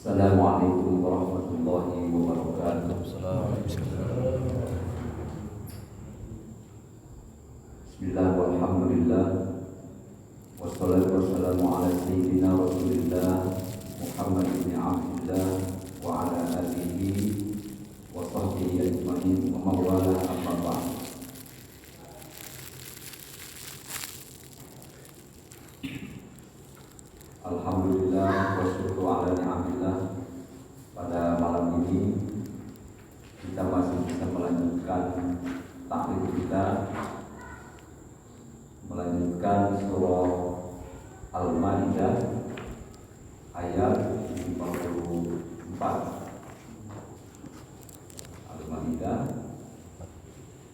Assalamualaikum warahmatullahi wabarakatuh. Bismillah walhamdulillah wassalatu wassalamu ala sayyidina Rasulillah Muhammad ibn Abdillah wa ala alihi wa sahbihi ajma'in wa mawala amma ba'd. Alhamdulillah wa syukru ala ni'amillah. Pada malam ini kita masih bisa melanjutkan tahlil kita, melanjutkan surah Al-Maidah ayat 54. Al-Maidah,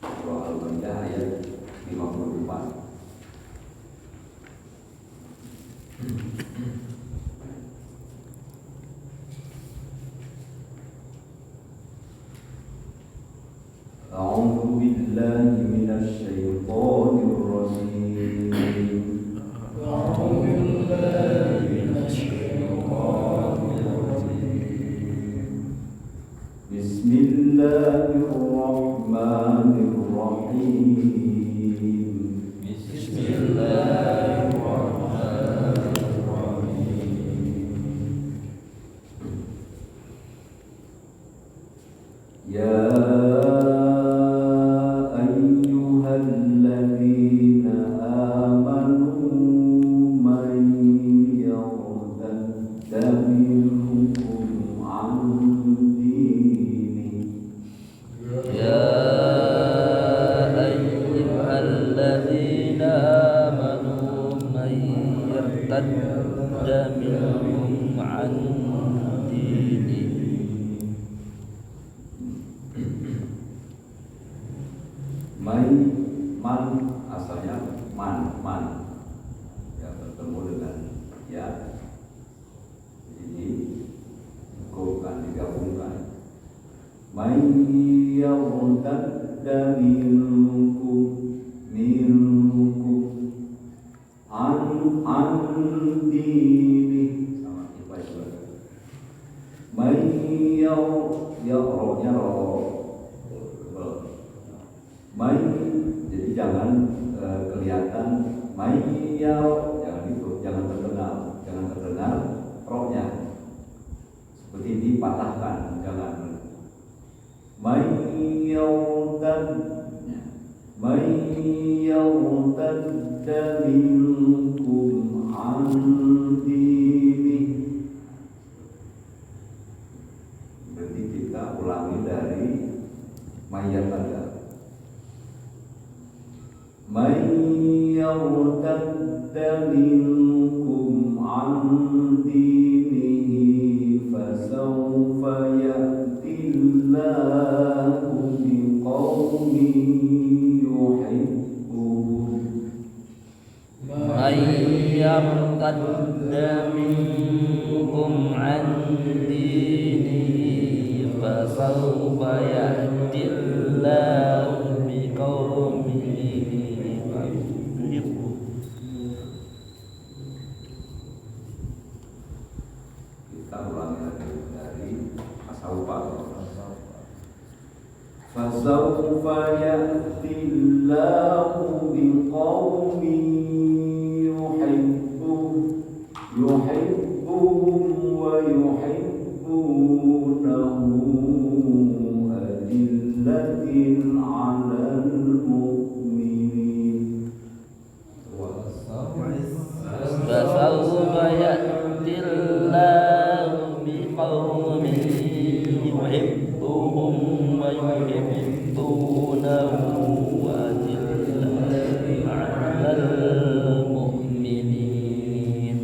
surah Al-Maidah ayat 54. A'udzu billahi minasy syaithanir rajim. A'udzu billahi minasy syaithanir rajim. Bismillahirrahmanirrahim. Ya ayyuhalladzina amanu man yartadda minkum an dinihi. Ya ayyuhalladzina amanu man yartadda minkum an dinihi. Man asalnya man ya, bertemu dengan ya, jadi bukan digabungkan. Man yartadda minkum an dini, sama ipa juga. Man ya rohnya Mai, jadi jangan kelihatan mai yau, jangan itu, jangan terdengar rohnya seperti dipatahkan, jangan. Mai yau tadda minkum an dini. Berarti kita ulangi dari mayat tanda. Man yartadda minkum an dinihi fasawfa ya'ti Allahu biqaumin yuhibbuhum. Man yartadda minkum an dinihi fasawfa ya'ti Allahu biqaumin. Kita ulangi lagi dari Fasawfa. Fasawfa ya'ti Allahu biqaumin yuhibbuhum wa yuhibbunahu adillatin 'alal mu'minin. Fasawfa ya'ti Allahu biqaumin yuhibbuhum wa yuhibbunahu adillatin 'alal mu'minin.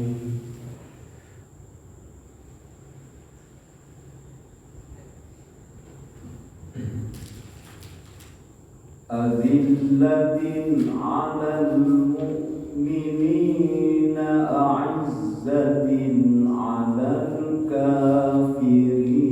Adillatin 'alal mu'minina a'izzatin 'alal kafirin.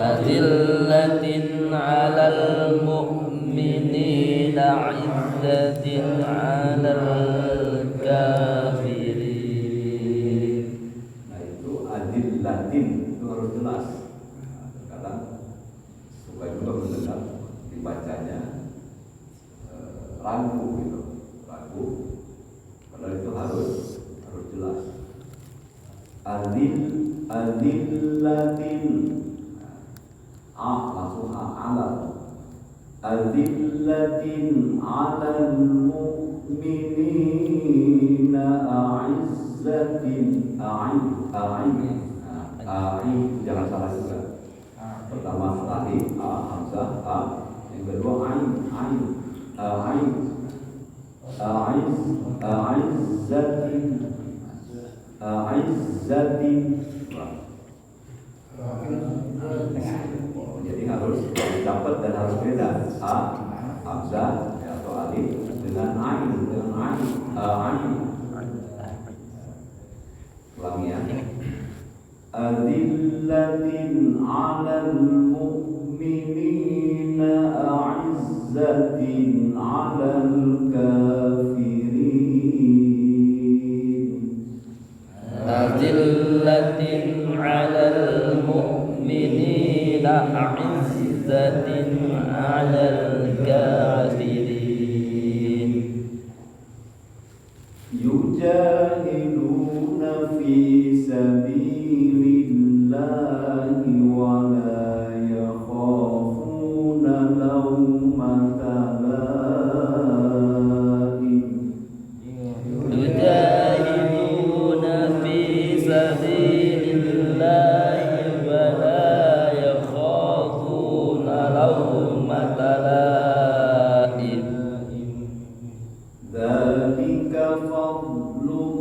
Adillatin 'alal mu'minina 'izzatin 'alal kafirin. mendengar dibacanya ragu gitu, ragu. Padahal itu harus jelas. Adillatin, langsung alat. Adillatin 'alal mu'minina a'izzatin jangan salah juga. Pertama alif hamzah a, yang kedua ain a'izzatin. Jadi harus dapat dan harus beda a hamzah atau alif dengan ain ulangi ya. Adillatin 'alal mu'minina a'izzatin 'alal kafirin. Adillatin 'alal mu'minina a'izzatin 'alal kafirin. Yujahiduna fi sabilillahi wa la yakhafuna lawmata laim. Yujahiduna fi sabilillahi wa la yakhafuna lawmata laim. Dzalika fadlullahi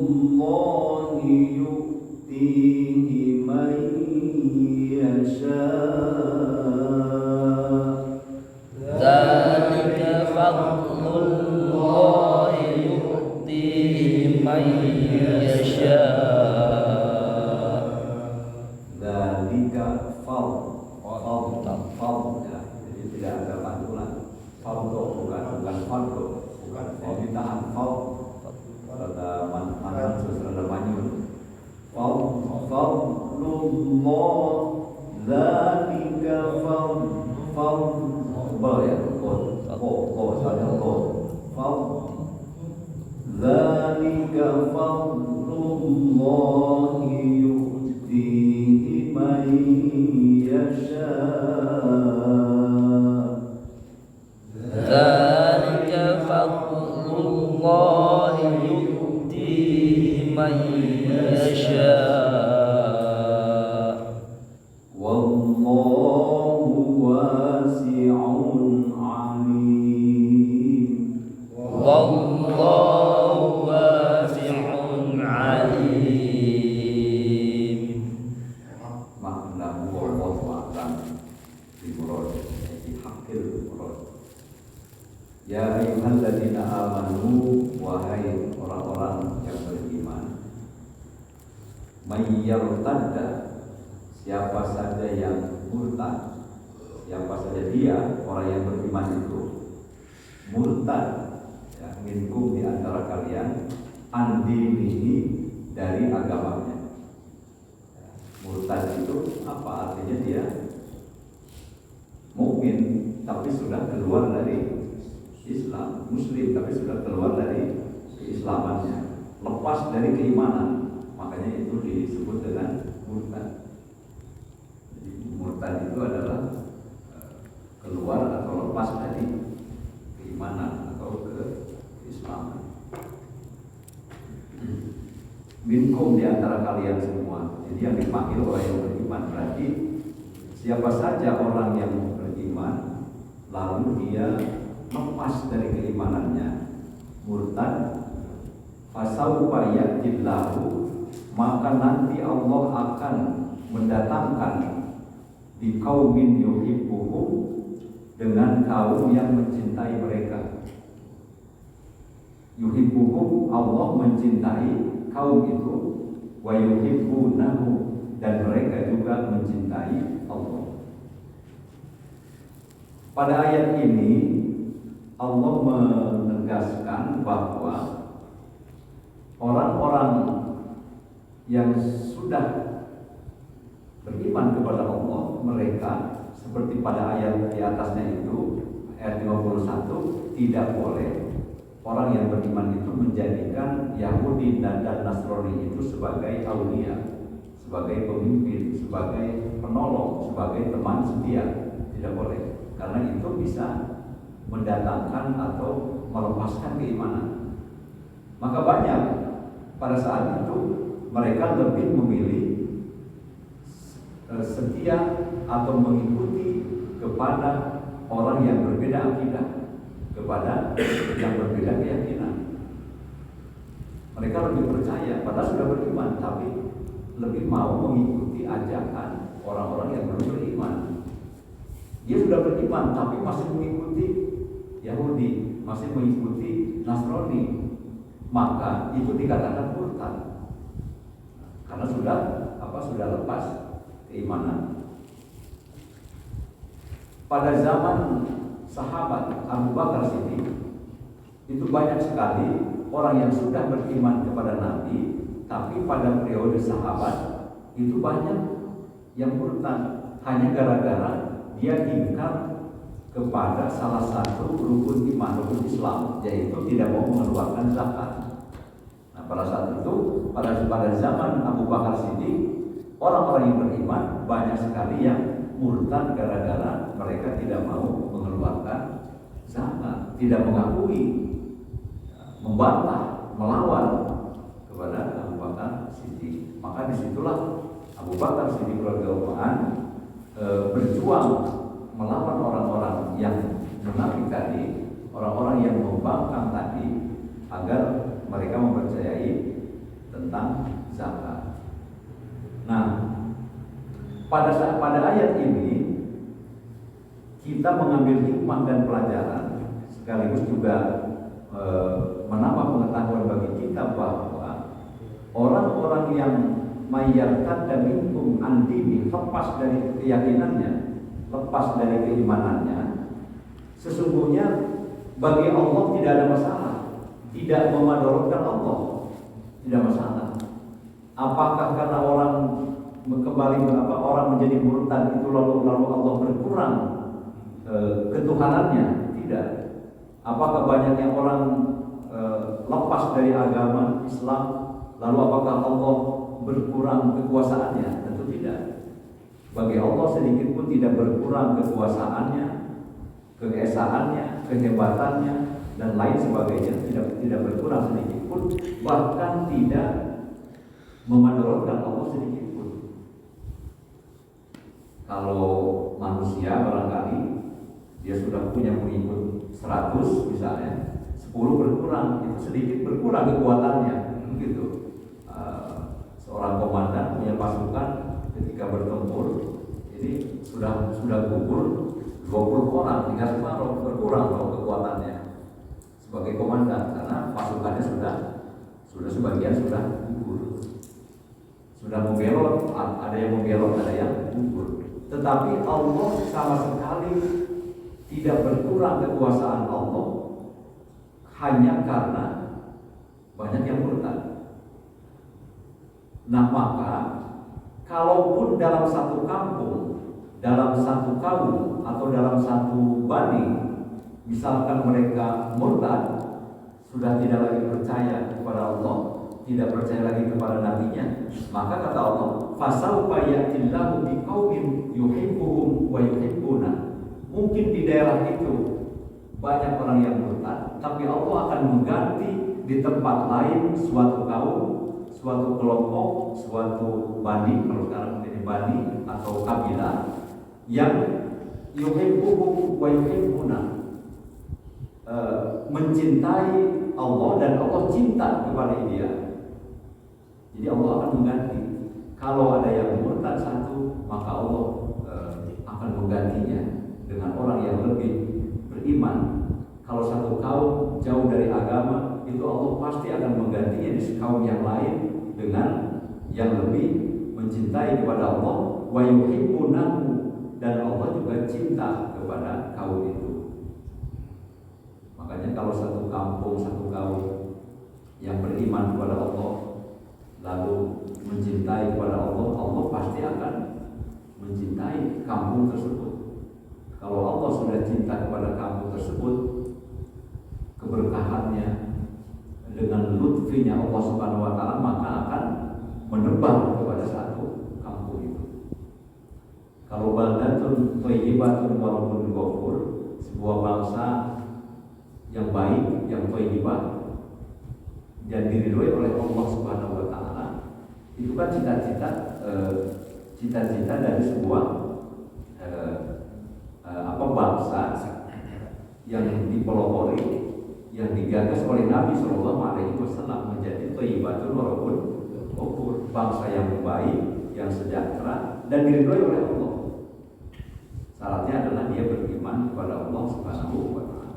yu'tihi man yasha. Dzalika fadlullahi yu'tihi man yasha. Dzalika fadl ya. Jadi tidak ada pantulan. Fadl bukan fadl. Kalau ditahan ada mantan ada manyun. Fadlullah dzalika fadl ya. Dzalika fadlullah yu'tihi man yasha. Dzalika fadlullahi yu'tihi man yasha. Wallahu wasi'un alim. Wallahu wasi'un alim. Makna wallahu a'lam bimurad, hakil murad. Ya ayyuhalladzina amanu, wahai orang-orang yang beriman, may yartadda, siapa saja yang murtad, siapa saja dia orang yang beriman itu murtad, ya, minkum di antara kalian, andinihi dari agamanya. Murtad itu apa artinya? Dia mukmin tapi sudah keluar dari Islam, muslim tapi sudah keluar dari keislamannya, lepas dari keimanan, makanya itu disebut dengan murtad. Jadi murtad itu adalah keluar atau lepas dari keimanan atau keislaman. Minkum di antara kalian semua. Jadi yang dipanggil orang yang beriman berarti siapa saja orang yang beriman lalu dia lepas dari keimanannya, murtad, fasaufa ya'tillahu, maka nanti Allah akan mendatangkan di qaumin yuhibbuhum, dengan kaum yang mencintai mereka. Yuhibbuhum, Allah mencintai kaum itu, wa yuhibbunahu, dan mereka juga mencintai Allah. Pada ayat ini Allah menegaskan bahwa orang-orang yang sudah beriman kepada Allah, mereka seperti pada ayat di atasnya itu, ayat 51, tidak boleh orang yang beriman itu menjadikan Yahudi dan Nasrani itu sebagai aulia, sebagai pemimpin, sebagai penolong, sebagai teman setia. Tidak boleh, karena itu bisa mendatangkan atau melepaskan keimanan. Maka banyak pada saat itu mereka lebih memilih setia atau mengikuti kepada orang yang berbeda akidah, kepada yang berbeda keyakinan. Mereka lebih percaya, padahal sudah beriman, tapi lebih mau mengikuti ajakan orang-orang yang belum beriman. Dia sudah beriman, tapi masih mengikuti Yahudi, masih mengikuti Nasrani, maka itu dikatakan murtad, karena sudah lepas keimanan. Pada zaman sahabat Abu Bakar Siddiq itu banyak sekali orang yang sudah beriman kepada Nabi, tapi pada periode sahabat itu banyak yang murtad hanya gara-gara dia ingkar kepada salah satu rukun iman, rukun Islam, yaitu tidak mau mengeluarkan zakat. Nah, pada saat itu, pada zaman Abu Bakar Siddiq, orang-orang yang beriman banyak sekali yang murtad gara-gara mereka tidak mau mengeluarkan zakat, tidak mengakui, membantah, melawan kepada Abu Bakar Siddiq. Maka disitulah Abu Bakar Siddiq radhiyallahu anhu berjuang melawan orang-orang yang munafik tadi, orang-orang yang membangkang tadi, agar mereka mempercayai tentang zakat. Nah, pada ayat ini kita mengambil hikmah dan pelajaran, sekaligus juga menambah pengetahuan bagi kita bahwa orang-orang yang mayyartadda minkum an dini, lepas dari keyakinannya, lepas dari keimanannya, sesungguhnya bagi Allah tidak ada masalah, tidak memadorotkan Allah, tidak masalah. Apakah karena orang orang menjadi murtad itu lalu Allah berkurang ketuhanannya? Tidak. Apakah banyaknya orang lepas dari agama Islam, lalu apakah Allah berkurang kekuasaannya? Tentu tidak. Bagi Allah sedikit pun tidak berkurang kekuasaannya, keesaannya, kehebatannya, dan lain sebagainya. Tidak berkurang sedikit pun, bahkan tidak memadorotkan Allah sedikit pun. Kalau manusia barangkali dia sudah punya pengikut 100 misalnya, 10 berkurang, itu sedikit berkurang kekuatannya, gitu. Seorang komandan punya pasukan ketika bertempur, ini sudah gugur 20 orang, tinggal separuh, berkurang kekuatannya sebagai komandan, karena pasukannya sudah sebagian sudah gugur, sudah membelot, ada yang membelot, ada yang gugur. Tetapi Allah sama sekali tidak berkurang kekuasaan Allah hanya karena banyak yang murtad. Nah, maka kalaupun dalam satu kampung, dalam satu kaum, atau dalam satu bani, misalkan mereka murtad, sudah tidak lagi percaya kepada Allah, tidak percaya lagi kepada nabinya, maka kata Allah, fasawfa ya'tillahu biqaumin yuhibbuhum wa yuhibbuna. Mungkin di daerah itu banyak orang yang murtad, tapi Allah akan mengganti di tempat lain suatu kaum, suatu kelompok, suatu bani, kalau sekarang menjadi bani atau kabilah, yang yuhibbuhum wa yuhibbuna, mencintai Allah dan Allah cinta kepada dia. Jadi Allah akan mengganti. Kalau ada yang murtad satu, maka Allah akan menggantinya dengan orang yang lebih beriman. Kalau satu kaum jauh dari agama, itu Allah pasti akan menggantinya di kaum yang lain dengan yang lebih mencintai kepada Allah, wa yuhibbunahu, dan Allah juga cinta kepada kaum itu. Makanya kalau satu kampung, satu kaum yang beriman kepada Allah lalu mencintai kepada Allah, Allah pasti akan mencintai kampung tersebut. cinta kepada kamu tersebut, keberkahannya dengan lutfinya Allah Subhanahu wa taala, maka akan menebar kepada satu kampung itu. Kalau baldatun thayyibatun wa rabbun ghafur, sebuah bangsa yang baik, yang thayyibah dan diridhoi oleh Allah Subhanahu wa taala, itu kan cita-cita dari sebuah bangsa yang dipelopori, yang digagas oleh Nabi Shallallahu Alaihi Wasallam menjadi thayyibatun wa rabbun ghafur, bangsa yang baik, yang sejahtera dan diridhoi oleh Allah. Syaratnya adalah dia beriman kepada Allah Subhanahu wa taala.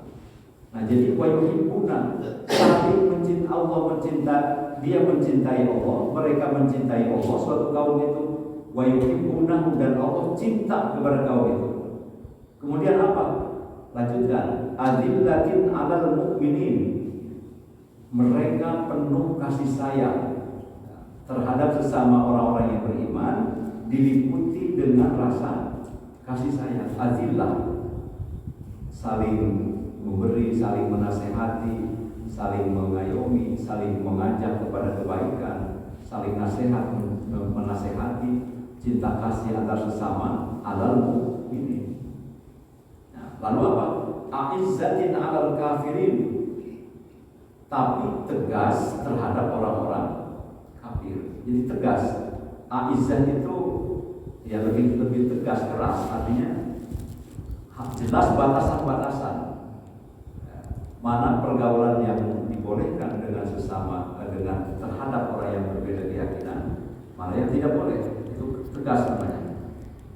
Nah, jadi wa yuhibbuna, saling mencintai Allah, dia mencintai Allah, mereka mencintai Allah, suatu kaum itu, wa yuhibbuna, dan Allah cinta kepada kaum itu. Kemudian apa? Lanjutkan, adzillatin 'alal mu'minin, mereka penuh kasih sayang terhadap sesama orang-orang yang beriman, diliputi dengan rasa kasih sayang. Azillah, saling memberi, saling menasehati, saling mengayomi, saling mengajak kepada kebaikan, saling nasihat, menasehati, cinta kasih antar sesama, alal mu'minin. Nah, lalu apa? A'izzatin 'alal kafirin, tapi tegas terhadap orang-orang kafir. Jadi tegas. A'izzah itu ya lebih tegas, keras, artinya jelas batasan-batasan. Mana pergaulan yang dibolehkan dengan sesama, dengan terhadap orang yang berbeda keyakinan, mana yang tidak boleh. Itu tegas namanya.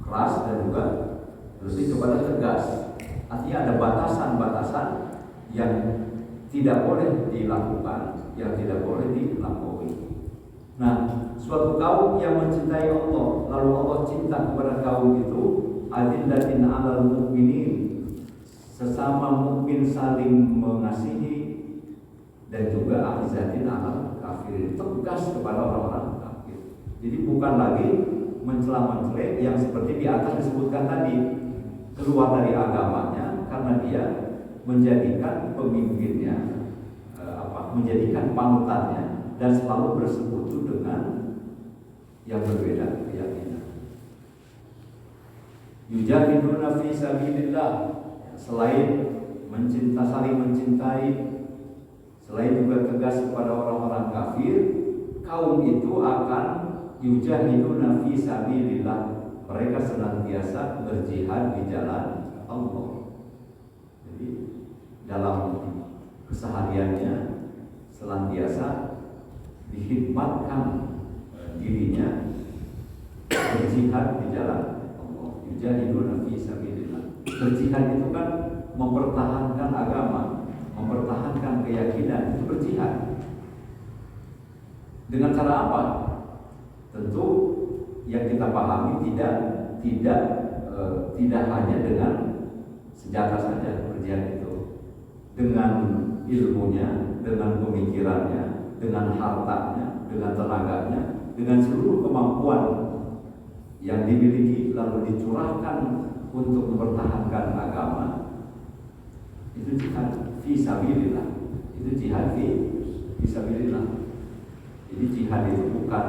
Keras dan juga lebih kepada tegas. Artinya ada batasan-batasan yang tidak boleh dilakukan, yang tidak boleh dilampaui. Nah, suatu kaum yang mencintai Allah, lalu Allah cinta kepada kaum itu, adillatin 'alal mu'minin, sesama mukmin saling mengasihi, dan juga a'izatin 'alal kafirin, tegas kepada orang-orang kafir. Jadi bukan lagi mencela-mencela yang seperti di atas disebutkan tadi, keluar dari agamanya karena dia menjadikan pemimpinnya menjadikan panutannya dan selalu bersekutu dengan yang berbeda keyakinan. Yujahiduna fi sabilillah, selain saling mencintai, selain juga tegas kepada orang-orang kafir, kaum itu akan yujahiduna fi sabilillah, mereka senantiasa berjihad di jalan Allah. Jadi dalam kesehariannya senantiasa dihikmatkan dirinya berjihad di jalan Allah. Yujahiduna fi sabilillah. Berjihad itu kan mempertahankan agama, mempertahankan keyakinan, itu berjihad. Dengan cara apa? Tentu yang kita pahami tidak hanya dengan senjata saja berjihad itu, dengan ilmunya, dengan pemikirannya, dengan hartanya, dengan tenaganya, dengan seluruh kemampuan yang dimiliki lalu dicurahkan untuk mempertahankan agama. Itu jihad fi sabilillah. Itu jihad fi sabilillah. Jadi jihad itu bukan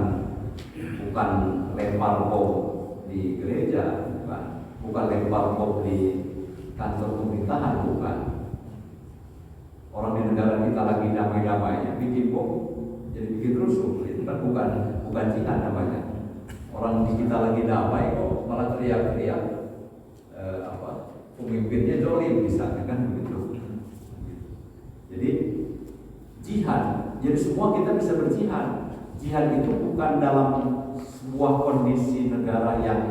lempar bom di gereja, bukan lempar bom di kantor pemerintahan, bukan. Orang di negara kita lagi damai-damainya bikin bom, jadi bikin rusuh, itu kan bukan jihad namanya. Orang di kita lagi damai kok malah teriak-teriak pemimpinnya zolim misalnya, kan begitu. Jadi jihad, jadi semua kita bisa berjihad. Jihad itu bukan dalam sebuah kondisi negara yang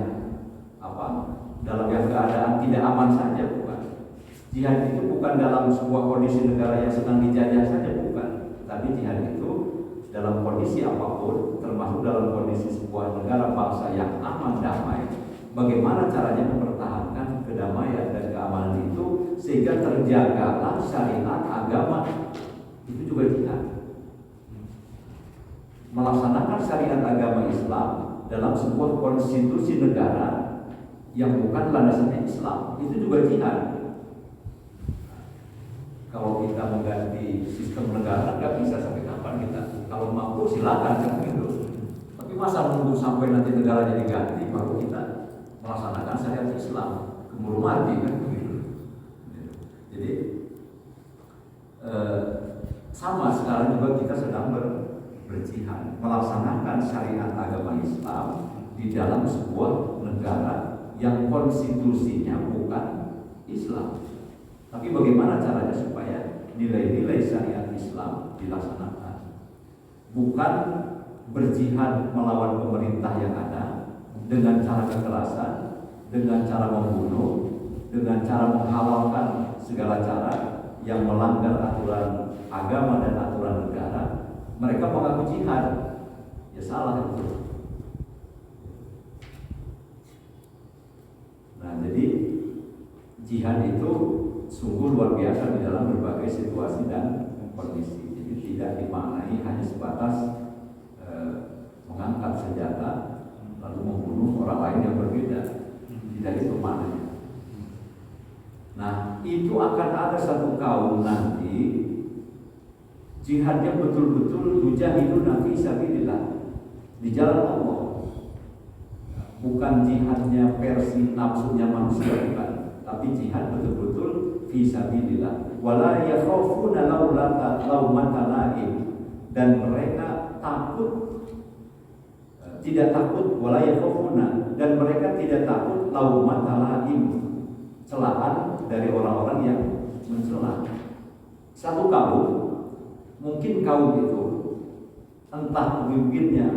dalam yang keadaan tidak aman saja, bukan. Jihad itu bukan dalam sebuah kondisi negara yang sedang dijajah saja, bukan. Tapi jihad itu dalam kondisi apapun, termasuk dalam kondisi sebuah negara bangsa yang aman damai. Bagaimana caranya mempertahankan kedamaian dan keamanan itu sehingga terjagalah syariat agama, itu juga jihad. Melaksanakan syariat agama Islam dalam sebuah konstitusi negara yang bukan landasannya Islam, itu juga jihad. kita mengganti sistem negara nggak bisa sampai kapan kita. Kalau mampu silakan kan gitu. Tapi masa menunggu sampai nanti negara jadi ganti baru kita melaksanakan syariat Islam keburu mati kan begitu. Jadi sama sekarang juga kita sedang berjihad melaksanakan syariat agama Islam di dalam sebuah negara yang konstitusinya bukan Islam. Tapi bagaimana caranya supaya nilai-nilai syariat Islam dilaksanakan? Bukan berjihad melawan pemerintah yang ada dengan cara kekerasan, dengan cara membunuh, dengan cara menghalalkan segala cara yang melanggar aturan agama dan aturan negara. Mereka mengaku jihad, ya salah itu. Nah, jadi jihad itu sungguh luar biasa di dalam berbagai situasi dan kondisi. Jadi tidak dimaknai hanya sebatas mengangkat senjata lalu membunuh orang lain yang berbeda. Tidak itu maknanya. Nah, itu akan ada satu kaum nanti jihadnya betul-betul yujahiduna fi sabilillah di jalan Allah. Bukan jihadnya versi nafsunya manusia, bukan, tapi jihad betul-betul fi sabilillah. Wala yakhafuna laumata laim, dan mereka takut, tidak takut, wala yakhafuna, dan mereka tidak takut laumata laim, celaan dari orang-orang yang mencela. Satu kaum, mungkin kaum itu entah pemimpinnya,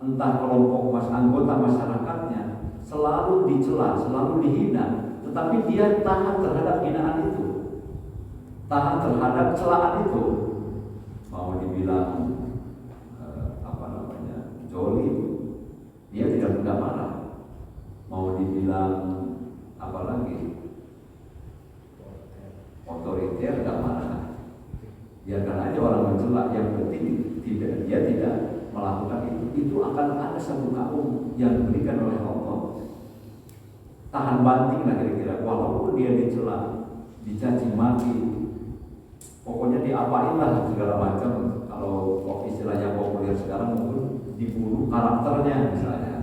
entah kelompok anggota masyarakatnya selalu dicela, selalu dihina, tetapi dia tahan terhadap hinaan itu, tahan terhadap celaan itu. Mau dibilang zolim, dia tidak mudah marah. Mau dibilang apalagi otoriter, tidak marah. Biarkan aja orang mencela, yang penting dia tidak melakukan itu. Itu akan ada satu kaum yang diberikan oleh Allah tahan banting lah kira-kira, walaupun dia dicela, dicaci maki, pokoknya diapain lah segala macam. Kalau istilahnya populer sekarang mungkin dibunuh karakternya misalnya,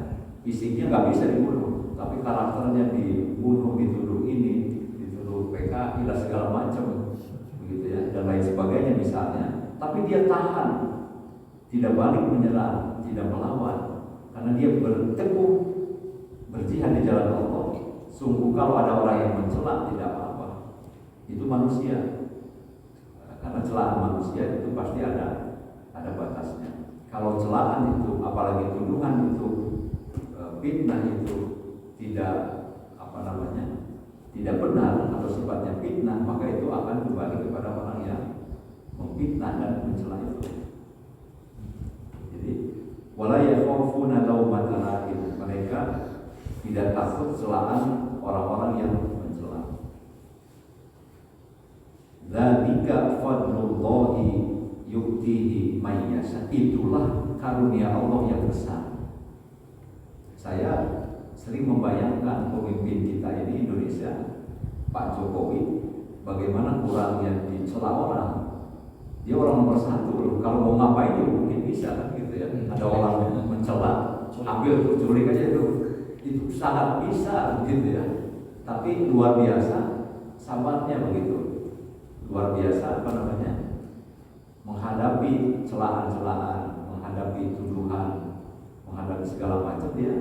fisiknya nggak bisa dibunuh, tapi karakternya dibunuh, dituduh ini, dituduh PKI lah segala macam, begitu ya, dan lain sebagainya misalnya. Tapi dia tahan, tidak balik menyerang, tidak melawan, karena dia berteguh berjihad di jalan Allah. Sungguh kalau ada orang yang mencela tidak apa-apa, itu manusia, karena celaan manusia itu pasti ada batasnya. Kalau celaan itu, apalagi tuduhan itu, fitnah itu tidak tidak benar atau sifatnya fitnah, maka itu akan kembali kepada orang yang memfitnah dan mencela itu. Jadi wala yakhafuna laumata laim, mereka tidak takut celaan orang-orang yang mencela. Dzalika fadlullahi yu'tihi may yasha, itulah karunia Allah yang besar. Saya sering membayangkan pemimpin kita ini Indonesia, Pak Jokowi, bagaimana kurangnya dicela orang. Dia orang nomor satu, kalau mau ngapain juga mungkin bisa kan gitu ya. Ada orang mencela, ambil culik aja itu sangat bisa gitu ya. Tapi luar biasa sabarnya begitu, luar biasa menghadapi celaan-celaan, menghadapi tuduhan, menghadapi segala macam. Dia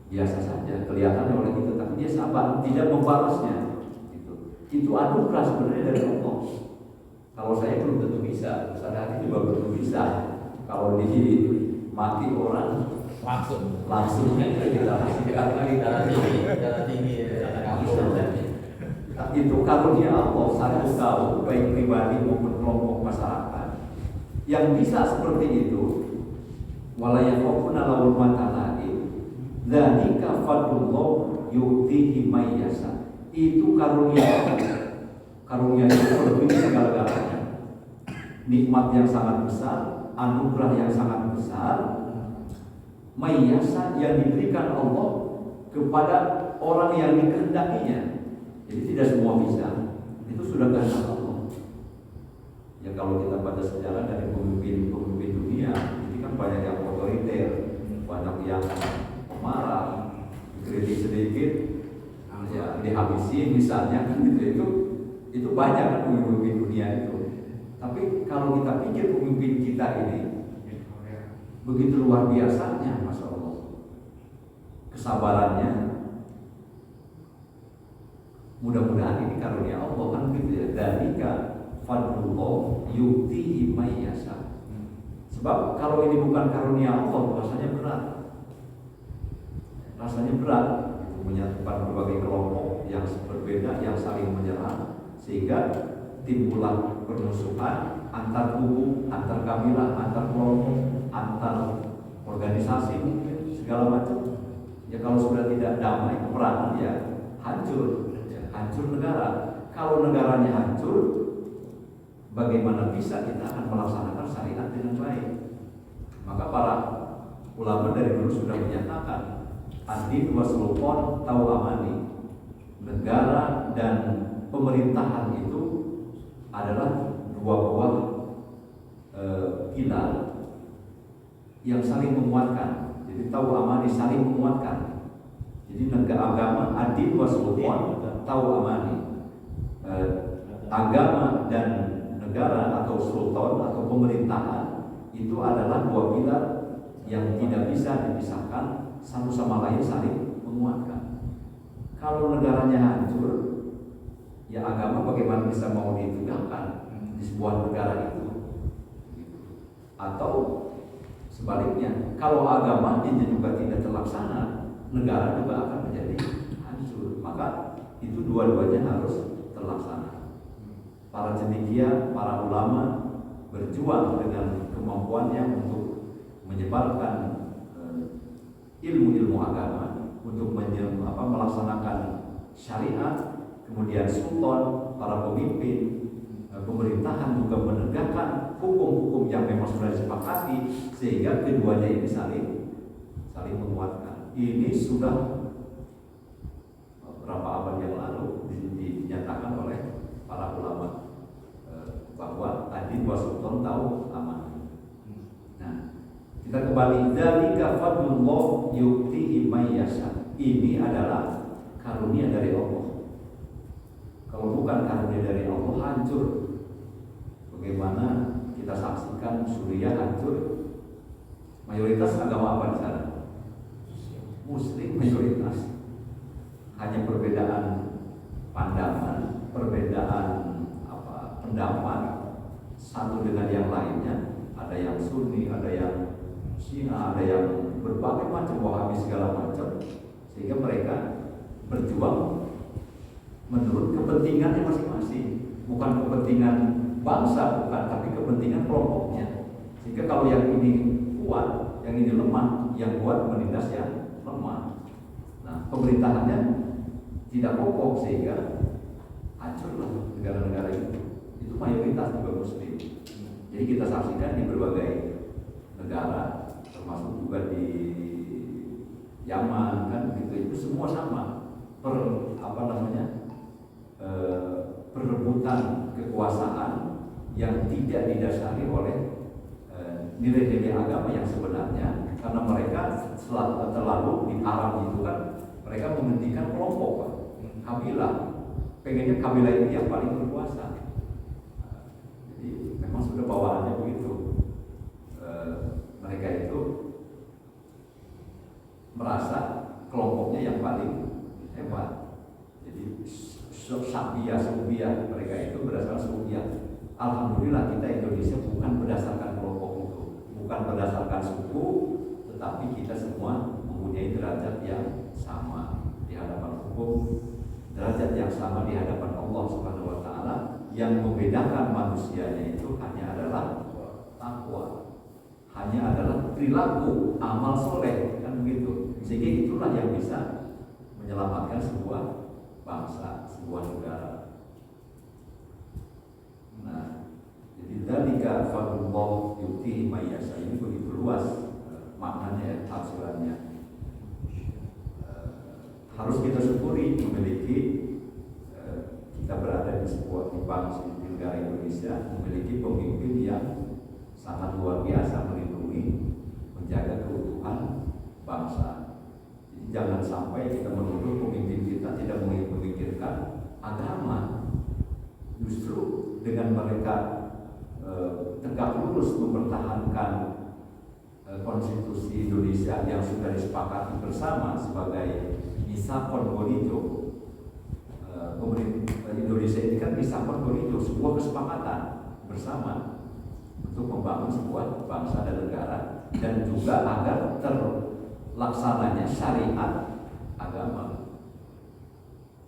biasa saja kelihatannya oleh kita, tapi dia sabar, tidak membalasnya. Itu anugerah sebenarnya dari Allah. Kalau saya belum tentu bisa, Ustaz Hadi juga belum bisa. Kalau mati orang langsung kita hasilkan lagi darah tinggi itu karunia Allah. Satu kaum baik pribadi maupun kelompok masyarakat yang bisa seperti itu, wala yakhafuna laumata laim, dzalika fadlullah yu'tihi may yasha, itu karunia Allah. Karunia itu melebihi segala-galanya, nikmat yang sangat besar, anugerah yang sangat besar, may yasha, yang diberikan Allah kepada orang yang dikehendakinya. Jadi tidak semua bisa, itu sudah kehendak Allah. kalau kita baca sejarah dari pemimpin dunia, ini kan banyak yang otoriter, banyak yang pemarah, kritik sedikit, ya dihabisi misalnya kan itu banyak kan pemimpin dunia itu. Tapi kalau kita pikir pemimpin kita ini begitu luar biasanya, Masya Allah, kesabarannya. Mudah-mudahan ini karunia Allah kan gitu ya. Dzalika fadlullah yu'tihi may yasha. Sebab kalau ini bukan karunia Allah, rasanya berat. Rasanya berat itu menyatukan berbagai kelompok yang berbeda, yang saling menyerang, sehingga timbullah permusuhan antar kubu, antar kabilah, antar kelompok, antar organisasi, segala macam. Ya kalau sudah tidak damai, peperangan ya hancur negara. Kalau negaranya hancur, bagaimana bisa kita akan melaksanakan syariat dengan baik? Maka para ulama dari dulu sudah menyatakan ad-din wa sultan tau amani. Negara dan pemerintahan itu adalah dua buah pilar yang saling menguatkan. Jadi tau amani saling menguatkan. Jadi negara agama ad-din wa sultan tau amani. Agama dan negara atau sultan atau pemerintahan itu adalah dua pilar yang tidak bisa dipisahkan, satu sama lain saling menguatkan. Kalau negaranya hancur, ya agama bagaimana bisa mau ditegakkan di sebuah negara itu? Atau sebaliknya, kalau agamanya juga tidak terlaksana, negara juga akan menjadi hancur. Maka itu dua-duanya harus terlaksana. Para cendekia, para ulama berjuang dengan kemampuannya untuk menyebarkan ilmu-ilmu agama, untuk melaksanakan syariat. Kemudian sultan, para pemimpin pemerintahan juga menegakkan hukum-hukum yang memang sudah disepakati, sehingga keduanya ini saling menguatkan. Ini sudah berapa abad yang lalu dinyatakan oleh para ulama bahwa ad-din wa sultan tahu aman. Nah, kita kembali, dzalika fadlullah yu'tihi may yasha. Ini adalah karunia dari Allah. Kalau bukan karunia dari Allah, hancur. Bagaimana kita saksikan Suriah hancur? Mayoritas agama apa di sana? Muslim mayoritas. Hanya perbedaan pandangan, perbedaan pendapat satu dengan yang lainnya. Ada yang Sunni, ada yang Syiah, ada yang berbagai macam, Wahabi segala macam, sehingga mereka berjuang menurut kepentingannya masing-masing, bukan kepentingan bangsa, bukan, tapi kepentingan kelompoknya. Sehingga kalau yang ini kuat, yang ini lemah, yang kuat menindas yang lemah. Nah, pemerintahannya tidak kokoh, sehingga hancurlah negara-negara itu mayoritas juga Muslim. Jadi kita saksikan di berbagai negara, termasuk juga di Yaman kan, itu semua sama perebutan kekuasaan yang tidak didasari oleh nilai-nilai agama yang sebenarnya, karena mereka terlalu diharam itu kan, mereka mementingkan kelompok, kabilah, pengennya kabilah ini yang paling berkuasa. Jadi memang sudah bawaannya begitu. Mereka itu merasa kelompoknya yang paling hebat. Jadi subiah mereka itu berdasarkan subiah. Alhamdulillah kita Indonesia bukan berdasarkan kelompok itu, bukan berdasarkan suku, tetapi kita semua mempunyai derajat yang sama di hadapan hukum, derajat yang sama di hadapan Allah Subhanahu wa taala. Yang membedakan manusianya itu hanya adalah takwa, hanya adalah perilaku, amal soleh, kan begitu. Sehingga itulah yang bisa menyelamatkan sebuah bangsa, sebuah negara. Nah, jadi dzalika fadlullah yu'tihi may yasha, ini begitu luas maknanya, tafsirannya. Harus kita syukuri memiliki kita berada di sebuah bangsa, di negara Indonesia memiliki pemimpin yang sangat luar biasa melindungi, menjaga keutuhan bangsa. Jadi jangan sampai kita menuduh pemimpin kita tidak memikirkan agama. Justru dengan mereka tegak lurus mempertahankan konstitusi Indonesia yang sudah disepakati bersama sebagai Misakon Gorijo. Pemerintah Indonesia ini kan Misakon Gorijo, sebuah kesepakatan bersama untuk membangun sebuah bangsa dan negara, dan juga agar terlaksananya syariat agama.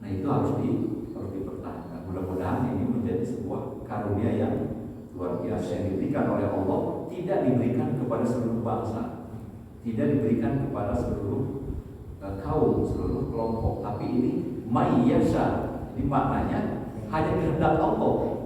Nah itu harus dipertahankan. Mudah-mudahan ini menjadi sebuah karunia yang luar biasa yang diberikan oleh Allah, tidak diberikan kepada seluruh bangsa, tidak diberikan kepada seluruh kaum, seluruh kelompok, tapi ini mayyasha. Jadi maknanya hanya kehendak Allah